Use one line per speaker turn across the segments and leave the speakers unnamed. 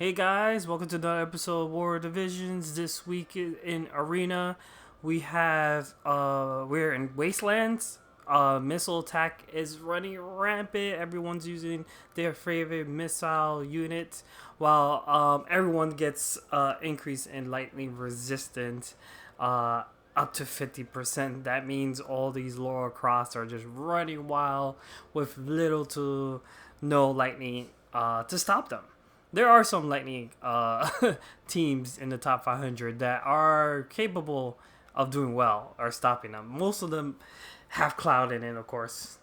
Hey guys, welcome to another episode of War Divisions. This week in Arena, we're in Wastelands. Missile attack is running rampant. Everyone's using their favorite missile units, while everyone gets increase in lightning resistance up to 50%. That means all these lower Crofts are just running wild with little to no lightning to stop them. There are some lightning teams in the top 500 that are capable of doing well or stopping them. Most of them have Cloud in it, of course.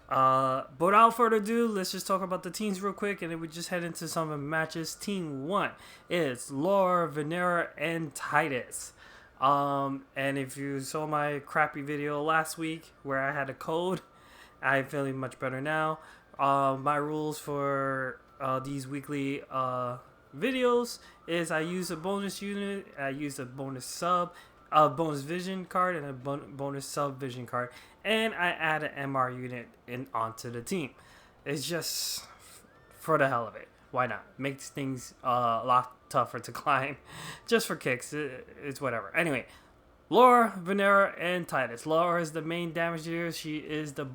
But without further ado, let's just talk about the teams real quick, and then we just head into some of the matches. Team 1 is Lara, Venera, and Titus. And if you saw my crappy video last week where I had a code, I'm feeling much better now. My rules for these weekly videos is I use a bonus unit, I use a bonus sub, a bonus vision card, and a bonus sub vision card, and I add an MR unit onto the team. It's just for the hell of it. Why not? Makes things a lot tougher to climb. Just for kicks. It's whatever. Anyway, Lara, Venera, and Titus. Lara is the main damage dealer. She is the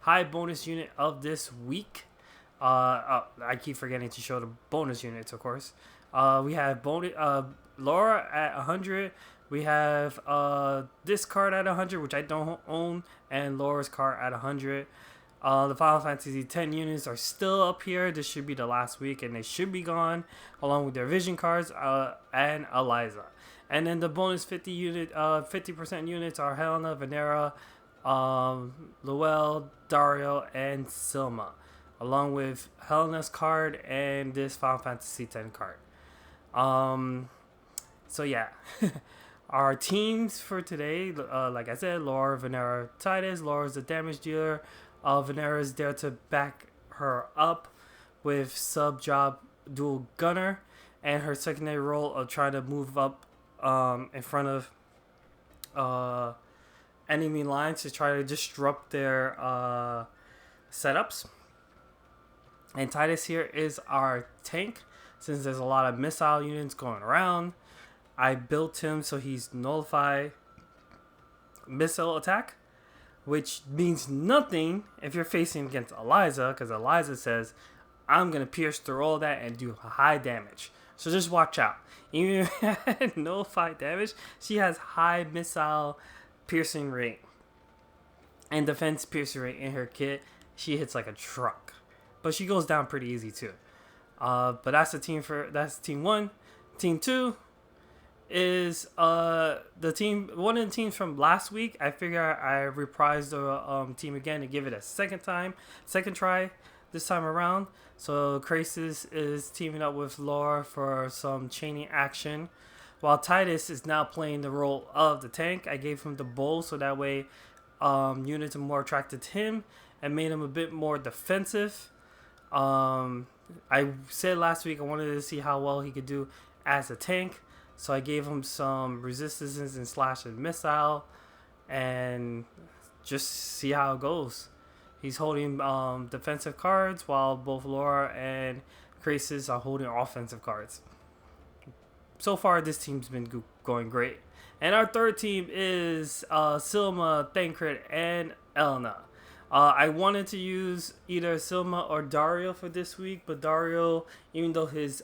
high bonus unit of this week. I keep forgetting to show the bonus units, of course. We have Lara at 100. We have this card at 100, which I don't own, and Lara's card at 100. The Final Fantasy X units are still up here. This should be the last week, and they should be gone, along with their vision cards and Eliza. And then the bonus 50% units are Helena, Venera, Luel, Dario, and Silma, along with Helena's card and this Final Fantasy X card. So yeah, our teams for today, like I said, Lara, Venera, Titus. Lara's the damage dealer. Venera is there to back her up with sub-job dual gunner, and her secondary role of trying to move up in front of enemy lines to try to disrupt their setups. And Titus here is our tank. Since there's a lot of missile units going around, I built him so he's nullified missile attack, which means nothing if you're facing against Eliza, because Eliza says, I'm going to pierce through all that and do high damage. So just watch out. Even if nullified damage, she has high missile piercing rate and defense piercing rate in her kit. She hits like a truck. But she goes down pretty easy too. But that's team 1. Team 2 is one of the teams from last week. I figure I reprised the team again to give it a second try this time around. So Krasis is teaming up with Lara for some chaining action, while Titus is now playing the role of the tank. I gave him the bow so that way units are more attracted to him and made him a bit more defensive. I said last week I wanted to see how well he could do as a tank, so I gave him some resistances and slash and missile, and just see how it goes. He's holding defensive cards while both Lara and Krasis are holding offensive cards. So far, this team's been going great. And our third team is Silma, Thancred, and Elena. I wanted to use either Silma or Dario for this week, but Dario, even though his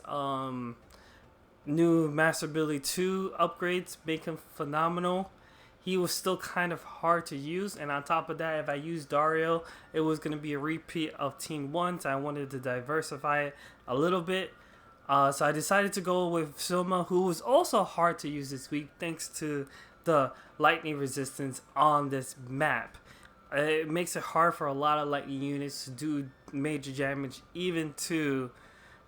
new Master Ability 2 upgrades make him phenomenal, he was still kind of hard to use. And on top of that, if I used Dario, it was going to be a repeat of Team 1, so I wanted to diversify it a little bit. So I decided to go with Silma, who was also hard to use this week thanks to the lightning resistance on this map. It makes it hard for a lot of lightning units to do major damage, even to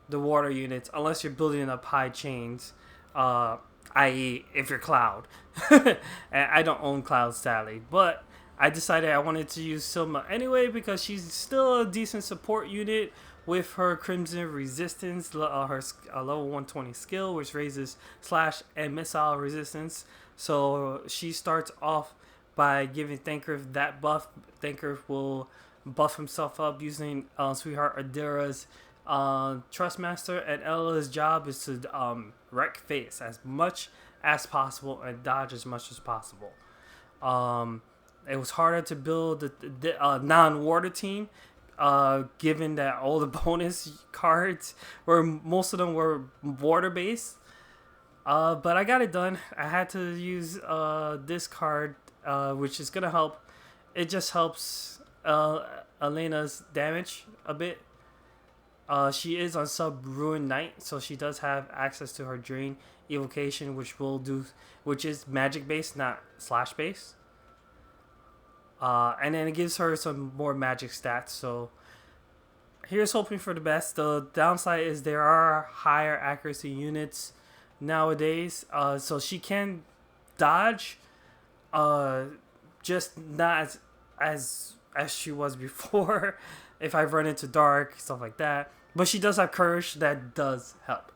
the water units, unless you're building up high chains, i.e. if you're Cloud. And I don't own Cloud, sadly, but I decided I wanted to use Silma anyway because she's still a decent support unit with her Crimson Resistance, her level 120 skill, which raises slash and missile resistance. So she starts off by giving Thancred that buff. Thancred will buff himself up using Sweetheart Adira's Trustmaster and Ella's job is to wreck face as much as possible and dodge as much as possible. It was harder to build the non-water team, given that all the bonus cards most of them were water based. But I got it done. I had to use this card, which is gonna help. It just helps Elena's damage a bit. She is on sub Ruin Knight, so she does have access to her Drain Evocation, which is magic based, not slash based. And then it gives her some more magic stats. So here's hoping for the best. The downside is there are higher accuracy units nowadays, so she can dodge, just not as she was before. If I run into dark, stuff like that. But she does have courage, that does help.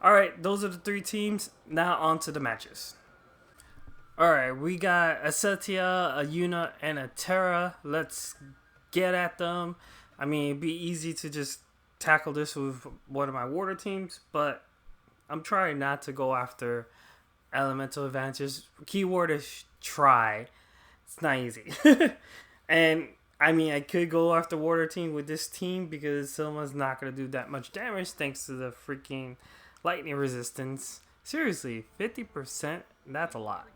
Alright, those are the 3 teams. Now on to the matches. Alright, we got a Cetia, a Yuna, and a Terra. Let's get at them. I mean, it'd be easy to just tackle this with one of my water teams, but I'm trying not to go after elemental advantages. Keyword is try. It's not easy. And I mean, I could go after water team with this team because Selma's not going to do that much damage thanks to the freaking lightning resistance. Seriously, 50%? That's a lot.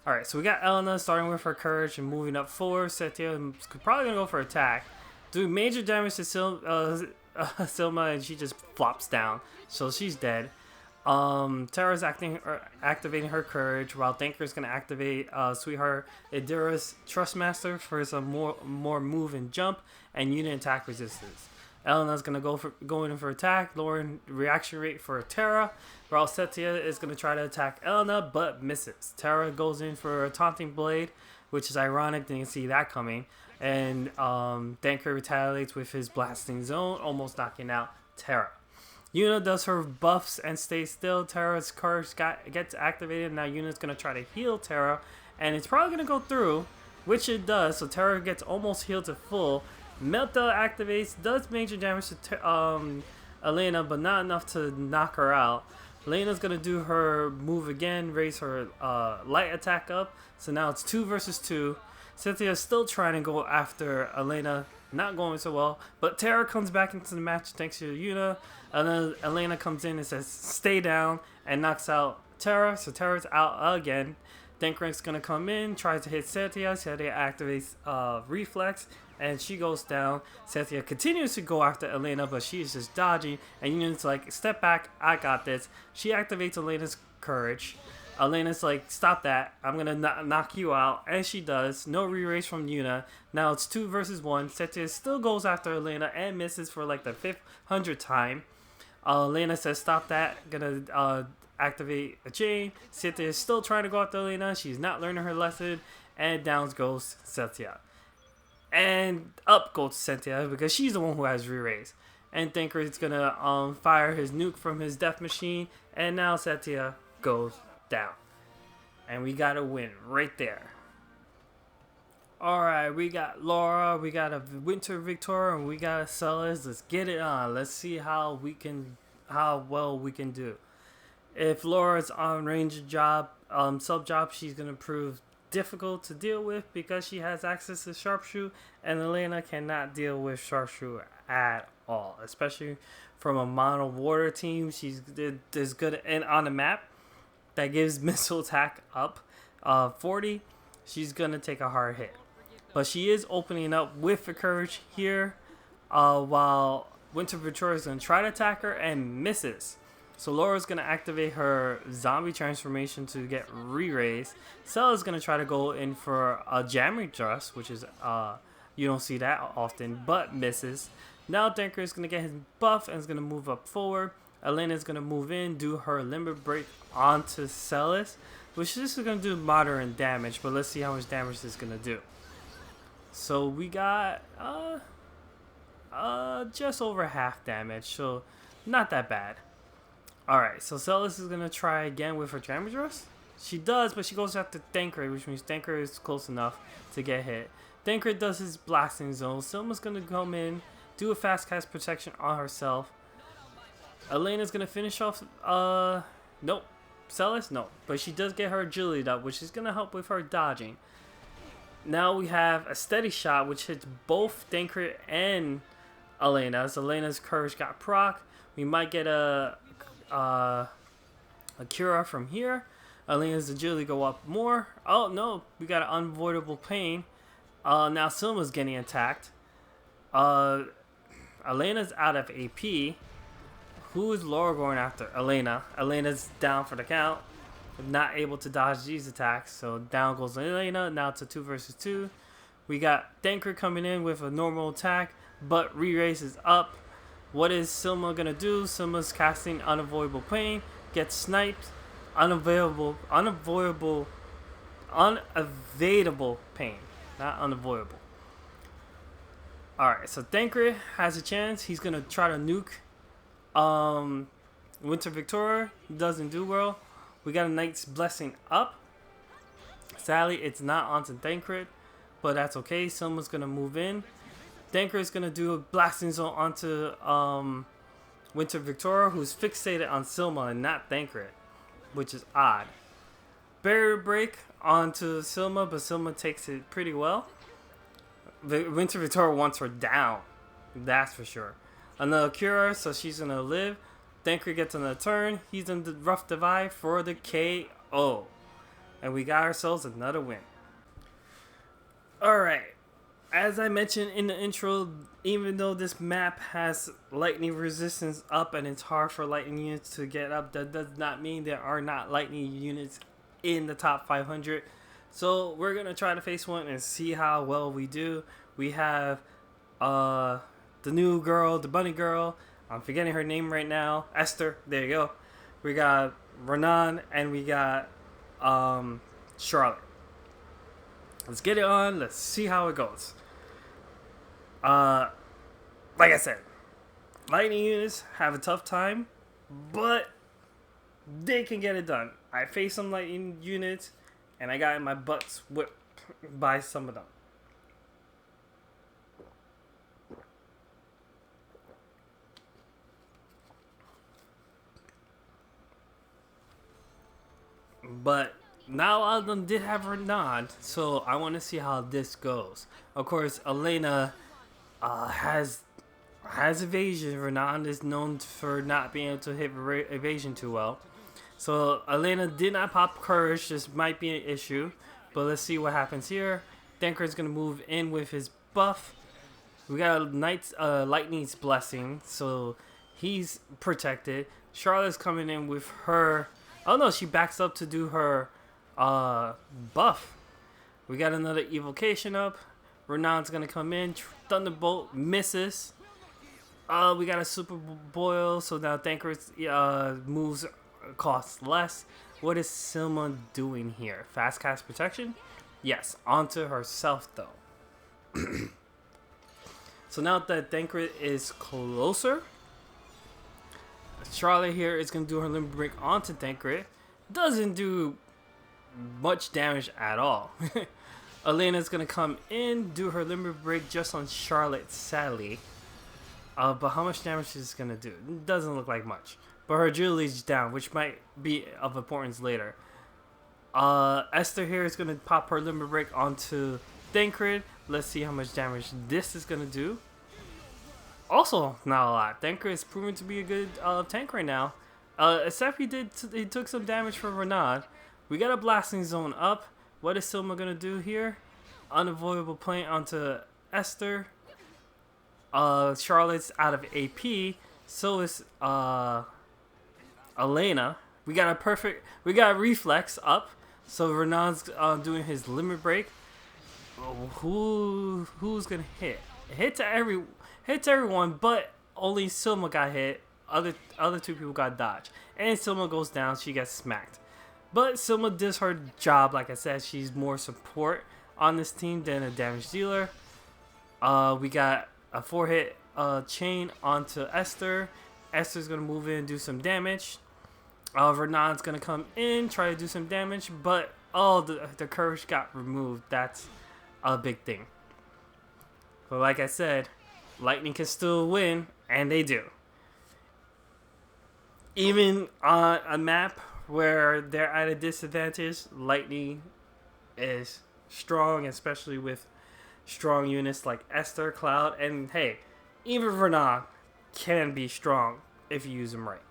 Alright, so we got Elena starting with her courage and moving up forward. Cetia is probably going to go for attack. Do major damage to Selma and she just flops down. So she's dead. Terra's activating her courage, while Thinker's gonna activate Sweetheart Idira's Trustmaster for some more move and jump and unit attack resistance. Elena's gonna go in for attack, lowering reaction rate for Terra, while Cetia is gonna try to attack Elena but misses. Terra goes in for a taunting blade, which is ironic, didn't see that coming, and Thinker retaliates with his blasting zone, almost knocking out Terra. Yuna does her buffs and stays still. Terra's courage gets activated. Now Yuna's going to try to heal Terra. And it's probably going to go through, which it does. So Terra gets almost healed to full. Melta activates, does major damage to Elena, but not enough to knock her out. Elena's going to do her move again, raise her light attack up. So now it's 2 versus 2. Cynthia is still trying to go after Elena. Not going so well, but Terra comes back into the match thanks to Yuna, and then Elena comes in and says stay down and knocks out Terra, so Terra's out again. Thinker's gonna come in, tries to hit Cetia. Cetia activates reflex and she goes down. Cetia continues to go after Elena, but she's just dodging, and Yuna's like, step back, I got this. She activates Elena's courage. Elena's like, stop that, I'm gonna knock you out, and she does. No re-raise from Yuna. Now it's 2 versus 1. Cetia still goes after Elena and misses for like the 500th time. Elena says, stop that, gonna activate a chain. Cetia is still trying to go after Elena. She's not learning her lesson, and down goes Cetia. And up goes Cetia because she's the one who has re-raise. And Thinker is gonna fire his nuke from his death machine, and now Cetia goes down. And we got a win right there. Alright, we got Lara, we got a Winter Viktora, and we got a Celes. Let's get it on. Let's see how well we can do. If Laura's on ranger job, sub job, she's gonna prove difficult to deal with because she has access to sharpshoot, and Elena cannot deal with sharpshoot at all, especially from a mono water team. She's good, and on the map that gives missile attack up 40, she's gonna take a hard hit. But she is opening up with the courage here, while Winter Victoria is gonna try to attack her and misses. So Laura's gonna activate her zombie transformation to get re-raised. Celes is gonna try to go in for a jamming thrust, which is you don't see that often, but misses. Now Thinker is gonna get his buff and is gonna move up forward. Elena is gonna move in, do her limit break onto Celes, which this is gonna do moderate damage, but let's see how much damage this is gonna do. So we got just over half damage, so not that bad. Alright, so Celes is gonna try again with her jamming thrust. She does, but she goes after Thinker, which means Thinker is close enough to get hit. Thinker does his blasting zone. Selma's gonna come in, do a fast cast protection on herself. Elena's gonna finish off. Nope. Celes? No. But she does get her agility up, which is gonna help with her dodging. Now we have a steady shot, which hits both Dankrit and Elena. So Elena's courage got proc. We might get a cure from here. Elena's agility go up more. Oh no, we got an unavoidable pain. Now Silma's getting attacked. Elena's out of AP. Who is Lara going after? Elena. Elena's down for the count. Not able to dodge these attacks. So down goes Elena. Now to 2 versus 2. We got Dankrit coming in with a normal attack. But re-raise is up. What is Silma going to do? Silma's casting Unavoidable Pain. Gets sniped. Unavoidable pain. Not unavoidable. Alright, so Dankrit has a chance. He's going to try to nuke Winter Viktora. Doesn't do well. We got a Knight's Blessing up. Sadly, it's not onto Dankrit, but that's okay. Silma's going to move in. Dankrit's going to do a Blasting Zone onto Winter Viktora, who's fixated on Silma and not Dankrit, which is odd. Barrier Break onto Silma, but Silma takes it pretty well. Winter Viktora wants her down. That's for sure. Another cure, so she's going to live. Dankrit gets another turn. He's in the Rough Divide for the KO. And we got ourselves another win. Alright. As I mentioned in the intro, even though this map has lightning resistance up and it's hard for lightning units to get up, that does not mean there are not lightning units in the top 500. So we're going to try to face one and see how well we do. We have the new girl, the bunny girl. I'm forgetting her name right now. Esther. There you go. We got Ranan and we got Charolette. Let's get it on. Let's see how it goes. Like I said, lightning units have a tough time, but they can get it done. I faced some lightning units, and I got my butts whipped by some of them. But now all of them did have Ranan, so I want to see how this goes. Of course, Elena has evasion. Ranan is known for not being able to hit evasion too well. So Elena did not pop courage. This might be an issue, but let's see what happens here. Dankrit's gonna move in with his buff. We got a Knight's Lightning's Blessing, so he's protected. Charlotte's coming in with her. Oh no, she backs up to do her buff. We got another evocation up. Ranan's gonna come in. Thunderbolt misses. We got a super boil, so now Dankrit's moves cost less. What is Silma doing here? Fast cast protection? Yes, onto herself though. So now that Dankrit is closer, Charlotte here is going to do her limb break onto Dankrit. Doesn't do much damage at all. Elena's going to come in, do her limb break just on Charlotte, sadly. But how much damage is this going to do? It doesn't look like much. But her agility is down, which might be of importance later. Esther here is going to pop her limb break onto Dankrit. Let's see how much damage this is going to do. Also, not a lot. Dankrit is proven to be a good tank right now. Except he took some damage from Ranan. We got a Blasting Zone up. What is Silma going to do here? Unavoidable plane onto Esther. Charlotte's out of AP. So is Elena. We got a Reflex up. So Ranan's doing his limit break. Who's gonna hit? Hit to everyone, but only Silma got hit. Other two people got dodged, and Silma goes down. She gets smacked, but Silma does her job. Like I said, she's more support on this team than a damage dealer. We got a 4-hit chain onto Esther. Esther's gonna move in and do some damage. Ranan's gonna come in, try to do some damage, but the courage got removed. That's a big thing. But like I said, Lightning can still win, and they do. Even on a map where they're at a disadvantage, lightning is strong, especially with strong units like Esther, Cloud, and hey, even Ranan can be strong if you use them right.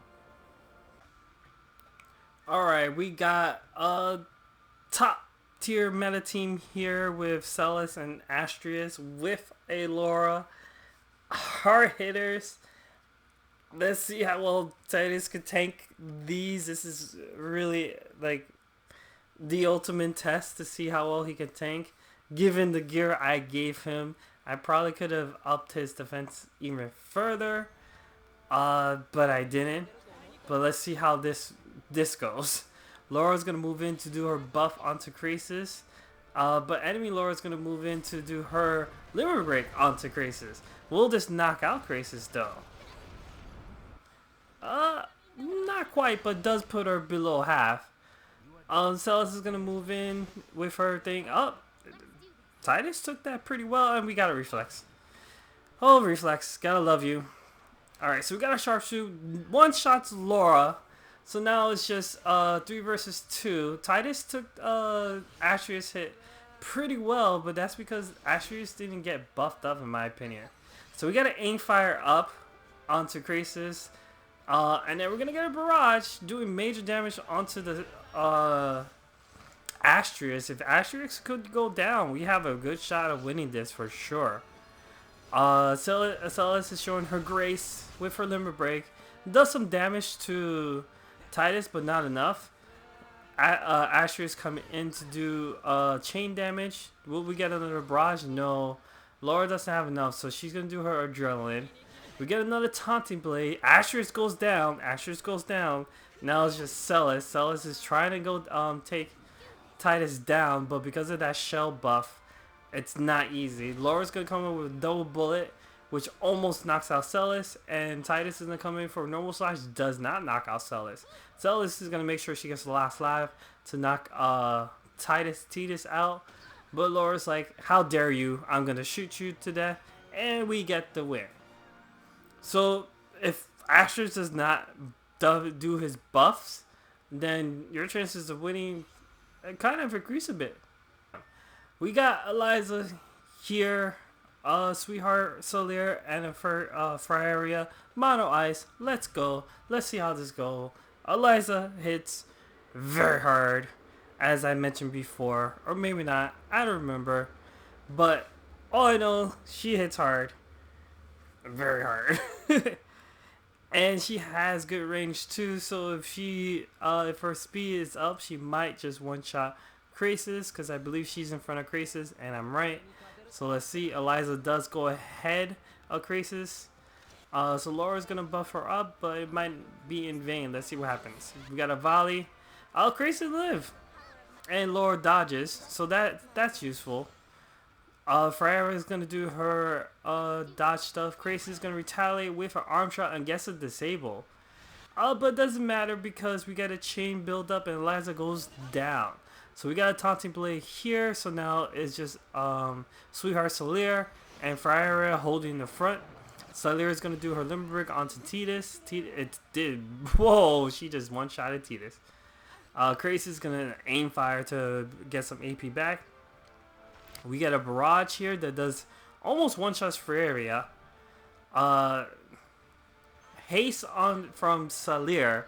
Alright, we got a top tier meta team here with Celes and Astrius with a Lara. Hard hitters. Let's see how well Titus could tank these. This is really like the ultimate test to see how well he can tank. Given the gear I gave him, I probably could have upped his defense even further, but I didn't. But let's see how this goes. Laura's gonna move in to do her buff onto Krasis, but enemy Laura's gonna move in to do her limit break onto Krasis. We'll just knock out Krasis though. Not quite, but does put her below half. Celes is gonna move in with her thing up. Titus took that pretty well, and we got a reflex. Oh, reflex, gotta love you. Alright, so we got a sharpshoot. One shot's Lara. So now it's just 3 versus 2. Titus took Astrius hit pretty well, but that's because Astrius didn't get buffed up in my opinion. So we got an aim fire up onto Krasis. And then we're gonna get a barrage doing major damage onto the Astrius. If Astrius could go down, we have a good shot of winning this for sure. Celes is showing her grace with her limit break. Does some damage to Titus, but not enough. Astrius coming in to do chain damage. Will we get another barrage? No. Lara doesn't have enough, so she's gonna do her adrenaline. We get another taunting blade. Astrius goes down. Astrius goes down. Now it's just Celes. Celes is trying to go take Titus down, but because of that shell buff, it's not easy. Laura's gonna come in with a double bullet, which almost knocks out Celes, and Titus is gonna come in for a normal slash, does not knock out Celes. Celes is gonna make sure she gets the last life to knock Titus out, but Laura's like, how dare you, I'm gonna shoot you to death, and we get the win. So if Astrius does not do his buffs, then your chances of winning kind of increase a bit. We got Eliza here, Sweetheart, Salire, and a Fryevia, Mono Ice. Let's go. Let's see how this goes. Eliza hits very hard, as I mentioned before, or maybe not. I don't remember, but all I know, she hits hard, very hard, and she has good range too. So if her speed is up, she might just one shot Krasis, because I believe she's in front of Krasis, and I'm right. So let's see. Eliza does go ahead of Krasis. So Laura's gonna buff her up, but it might be in vain. Let's see what happens. We got a volley. Krasis live, and Laura dodges, so that's useful. Fryevia is gonna do her dodge stuff. Krasis is gonna retaliate with her arm shot and gets a disable. But it doesn't matter because we get a chain build up and Eliza goes down. So we got a taunting blade here. So now it's just Sweetheart Salire and Fryevia holding the front. Salire is gonna do her limber break onto Titus. It did. Whoa! She just one shotted Titus. Krasis is gonna aim fire to get some AP back. We get a barrage here that does almost one shots Fryevia. Haste on from Salire,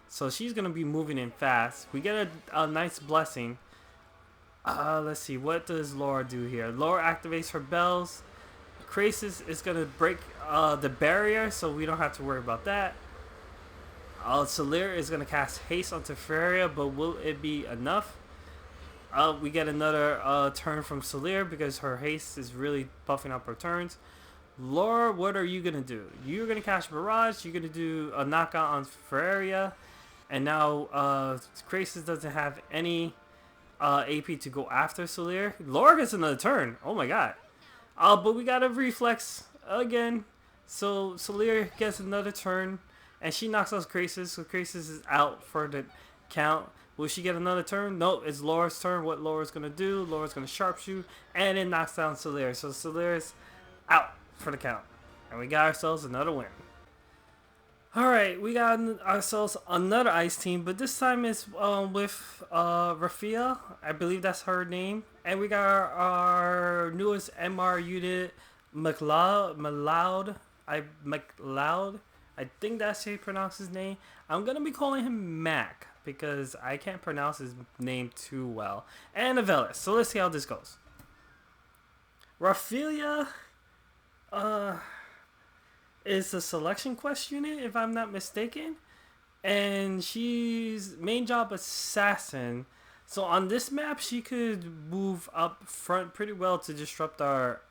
so she's gonna be moving in fast. We get a nice blessing. Let's see, what does Lara do here? Lara activates her bells. Krasis is gonna break the barrier, so we don't have to worry about that. Salire is gonna cast haste onto Fryevia, but will it be enough? We get another turn from Salire because her haste is really buffing up her turns. Lara, what are you going to do? You're going to cast Barrage. You're going to do a knockout on Fryevia. And now Krasis doesn't have any AP to go after Salire. Lara gets another turn. Oh my god. But we got a reflex again. So Salire gets another turn. And she knocks out Krasis. So Krasis is out for the count. Will she get another turn? No, it's Laura's turn. What Laura's going to do? Laura's going to sharpshoot. And it knocks down Salire. So Salire's out for the count. And we got ourselves another win. Alright, we got ourselves another ice team, but this time it's with Rafale. I believe that's her name. And we got our newest MR unit, Macleod. Macleod. I think that's how you pronounce his name. I'm gonna be calling him Mac because I can't pronounce his name too well. And a Velis. So let's see how this goes. Rafale is a selection quest unit, if I'm not mistaken. And she's main job assassin. So on this map, she could move up front pretty well to disrupt our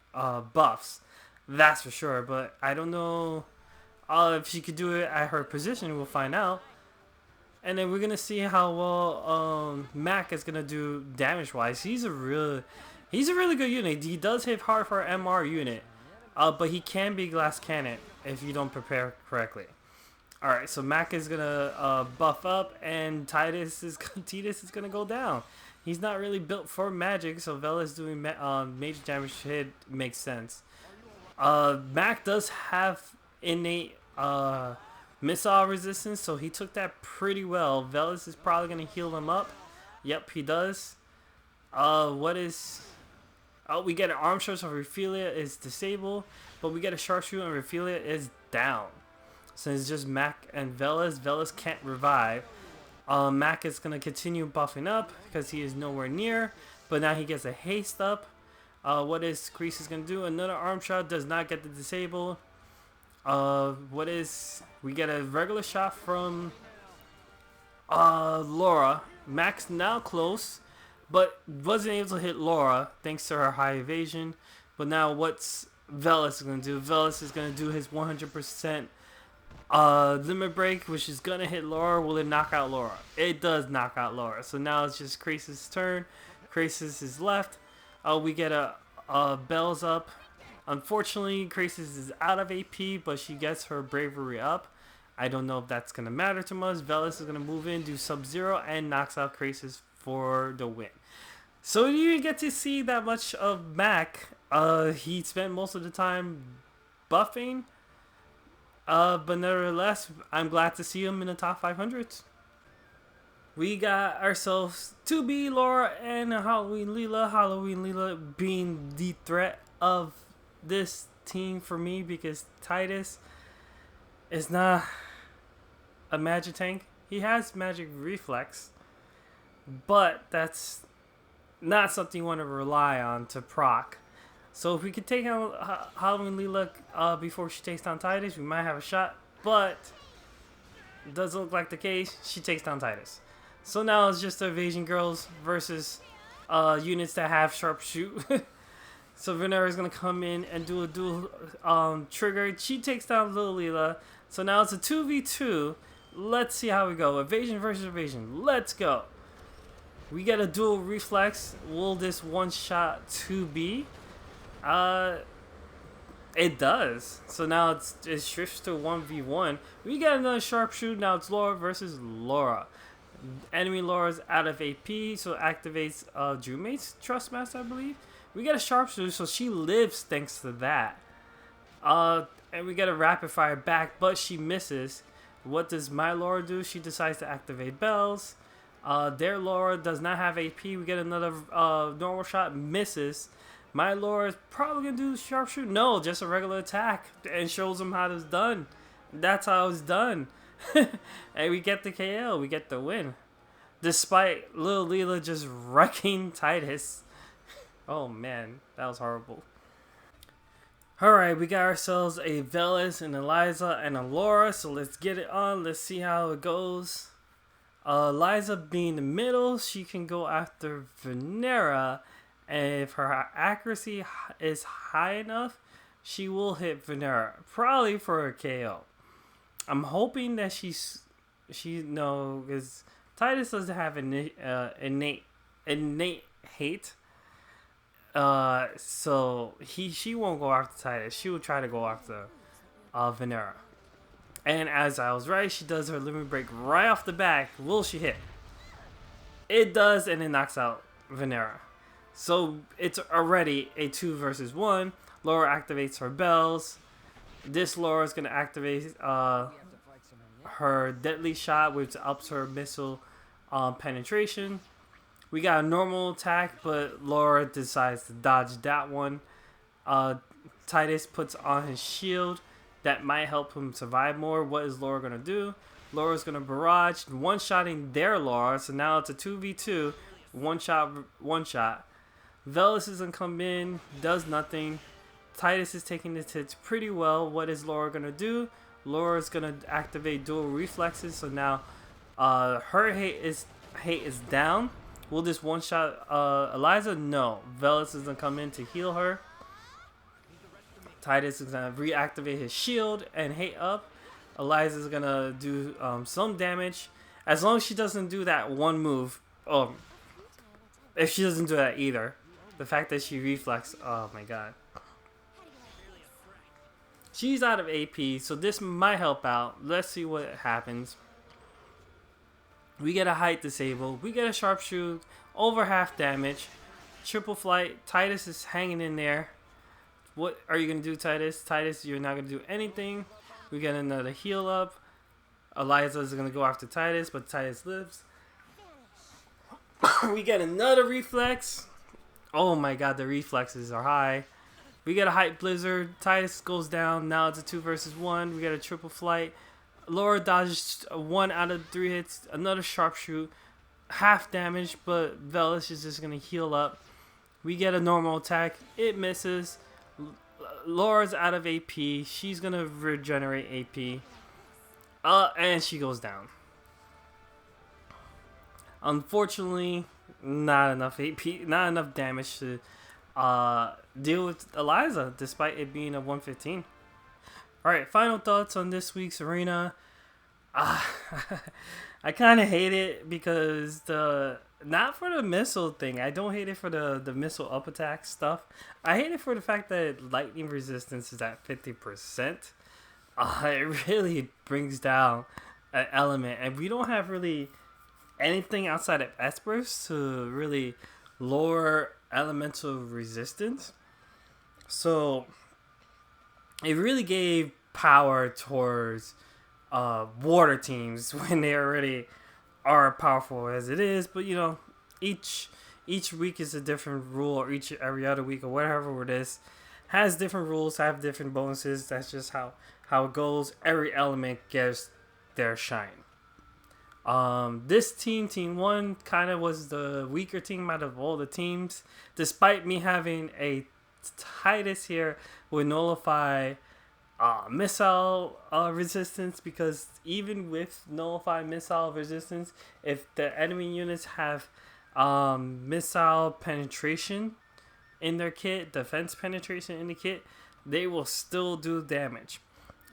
buffs. That's for sure. But I don't know if she could do it at her position. We'll find out. And then we're gonna see how well Mac is gonna do damage wise. He's a really good unit. He does hit hard for an MR unit, but he can be glass cannon if you don't prepare correctly. All right, so Mac is gonna buff up, and Titus is gonna go down. He's not really built for magic, so Velis doing major damage hit makes sense. Mac does have innate missile resistance, so he took that pretty well. Velis is probably gonna heal him up. Yep, he does. What is? Oh, we get an arm shot, so Rafale is disabled, but we get a sharpshooter and Rafale is down. So it's just Mac and Velis. Velis can't revive. Mac is going to continue buffing up because he is nowhere near, but now he gets a haste up. What is Crease is going to do? Another arm shot does not get the disable. We get a regular shot from Laura. Mac's now close, but wasn't able to hit Laura thanks to her high evasion. But now what's Velis going to do? Velis is going to do his 100% limit break, which is going to hit Laura. Will it knock out Laura? It does knock out Laura. So now it's just Krasis' turn. Krasis is left. We get a Bells up. Unfortunately, Krasis is out of AP, but she gets her bravery up. I don't know if that's going to matter to much. Velis is going to move in, do Sub-Zero, and knocks out Krasis for the win. So you didn't get to see that much of Mac. He spent most of the time buffing. But nevertheless, I'm glad to see him in the top 500s. We got ourselves 2B, Laura, and Halloween Leela. Halloween Leela being the threat of this team for me because Titus is not a magic tank. He has magic reflex, but that's not something you want to rely on to proc. So if we could take out Halloween Leela before she takes down Titus, we might have a shot, but it doesn't look like the case. She takes down Titus. So now it's just the Evasion Girls versus units that have sharpshoot. So Venera is going to come in and do a dual trigger. She takes down Little Leela. So now it's a 2v2. Let's see how we go. Evasion versus evasion. Let's go. We get a dual reflex. Will this one shot 2B? It does. So now it shifts to 1v1. We get another sharpshoot. Now it's Laura versus Laura. Enemy Laura's out of AP, so activates Drewmate's Trustmaster, I believe. We get a sharpshooter, so she lives thanks to that. And we get a rapid fire back, but she misses. What does my Laura do? She decides to activate Bells. Their Laura does not have AP. We get another normal shot, misses. My Laura is probably going to do sharpshoot. No, just a regular attack. And shows them how it's done. That's how it's done. And we get the KO. We get the win. Despite Lil Leela just wrecking Titus. Oh man, that was horrible. Alright, we got ourselves a Velis, an Eliza, and a Laura. So let's get it on. Let's see how it goes. Eliza being the middle, she can go after Venera. And if her accuracy is high enough, she will hit Venera. Probably for a KO. I'm hoping that because Titus doesn't have innate hate. So she won't go after Titus. She will try to go after Venera. And as I was right, she does her limit break right off the back. Will she hit? It does, and it knocks out Venera. So it's already a 2 versus 1. Laura activates her bells. This Laura is going to activate her deadly shot, which ups her missile penetration. We got a normal attack, but Lara decides to dodge that one. Titus puts on his shield. That might help him survive more. What is Lara going to do? Lara's going to barrage, one-shotting their Lara. So now it's a 2v2. One shot. Velis is going to come in, does nothing. Titus is taking the hits pretty well. What is Lara going to do? Lara's going to activate dual reflexes. So now her hate is down. Will this one-shot Eliza? No. Velis is going to come in to heal her. Titus is going to reactivate his shield and hate up. Eliza is going to do some damage. As long as she doesn't do that one move. If she doesn't do that either. The fact that she reflex. Oh my god. She's out of AP. So this might help out. Let's see what happens. We get a height disable. We get a sharpshoot. Over half damage. Triple flight. Titus is hanging in there. What are you going to do, Titus? Titus, you're not going to do anything. We get another heal up. Eliza is going to go after Titus, but Titus lives. We get another reflex. Oh my god, the reflexes are high. We get a hype blizzard. Titus goes down. Now it's a 2 versus 1. We get a triple flight. Lara dodges 1 out of 3 hits. Another sharpshoot. Half damage, but Velis is just going to heal up. We get a normal attack. It misses. Laura's out of AP. She's going to regenerate AP. And she goes down. Unfortunately, not enough AP, not enough damage to deal with Eliza, despite it being a 115. Alright, final thoughts on this week's arena. I kind of hate it because not for the missile thing. I don't hate it for the missile up attack stuff. I hate it for the fact that lightning resistance is at 50%. It really brings down an element, and we don't have really anything outside of Espers to really lower elemental resistance. So it really gave power towards water teams when they already are powerful as it is. But you know, each week is a different rule, or every other week or whatever it is has different rules, have different bonuses. That's just how it goes. Every element gets their shine. This team 1, kind of was the weaker team out of all the teams, despite me having a Titus here with nullify missile resistance, because even with nullify missile resistance, if the enemy units have missile penetration in their kit, defense penetration in the kit, they will still do damage.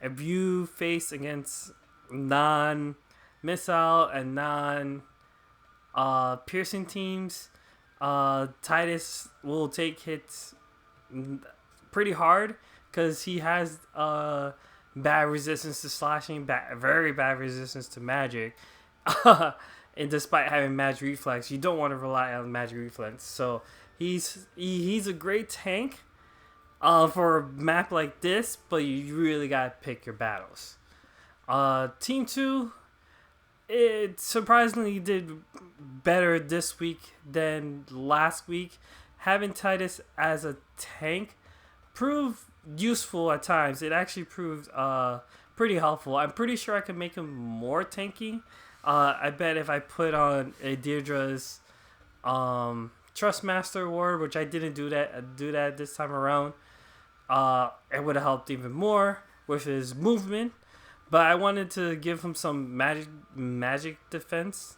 If you face against non-missile and non-piercing teams, Titus will take hits pretty hard because he has bad resistance to slashing, very bad resistance to magic. And despite having magic reflex, you don't want to rely on magic reflex. So he's a great tank for a map like this, but you really gotta pick your battles. Team 2, it surprisingly did better this week than last week. Having Titus as a tank proved useful at times. It actually proved pretty helpful. I'm pretty sure I can make him more tanky. I bet if I put on a Deirdre's Trustmaster Award, which I didn't do that this time around, it would have helped even more with his movement. But I wanted to give him some magic defense.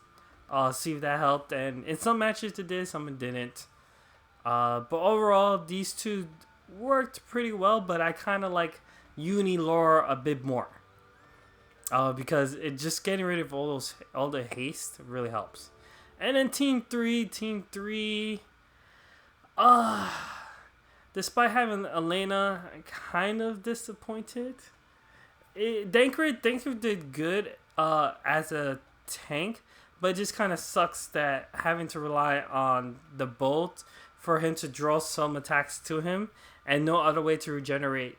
See if that helped. And in some matches it did, some it didn't. But overall, these two worked pretty well. But I kind of like Lara a bit more. Because it just getting rid of all the haste really helps. And then Team 3, despite having Elena, I'm kind of disappointed. Dankred did good as a tank, but it just kind of sucks that having to rely on the bolt for him to draw some attacks to him and no other way to regenerate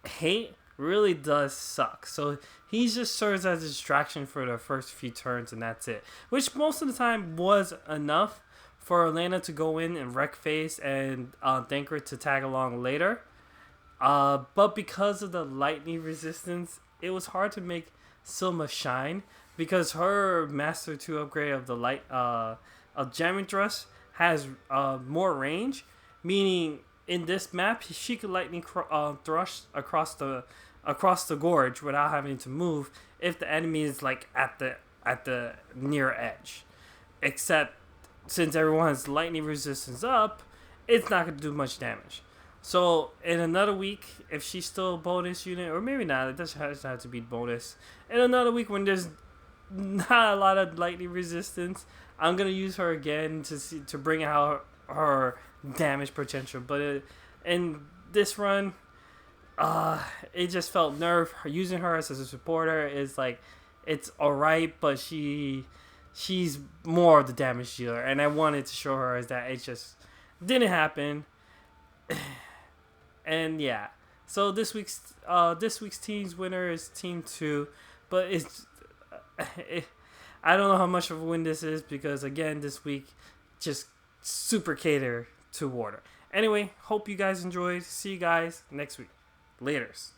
hate really does suck. So he just serves as a distraction for the first few turns, and that's it. Which most of the time was enough for Elena to go in and wreck face and Thanker to tag along later. But because of the lightning resistance, it was hard to make Silma shine because her Master 2 upgrade of the light of jamming thrust has more range, meaning in this map she could lightning thrust across the gorge without having to move if the enemy is like at the near edge. Except since everyone's lightning resistance up, it's not going to do much damage. So in another week, if she's still a bonus unit, or maybe not, it doesn't have to be bonus. In another week when there's not a lot of lightning resistance, I'm gonna use her again to bring out her damage potential. But in this run, it just felt nerve. Using her as a supporter is like, it's alright, but she's more of the damage dealer, and I wanted to show her as that. It just didn't happen. And yeah, so this week's team's winner is Team 2, but I don't know how much of a win this is because again this week just super cater to water. Anyway, hope you guys enjoyed. See you guys next week. Laters.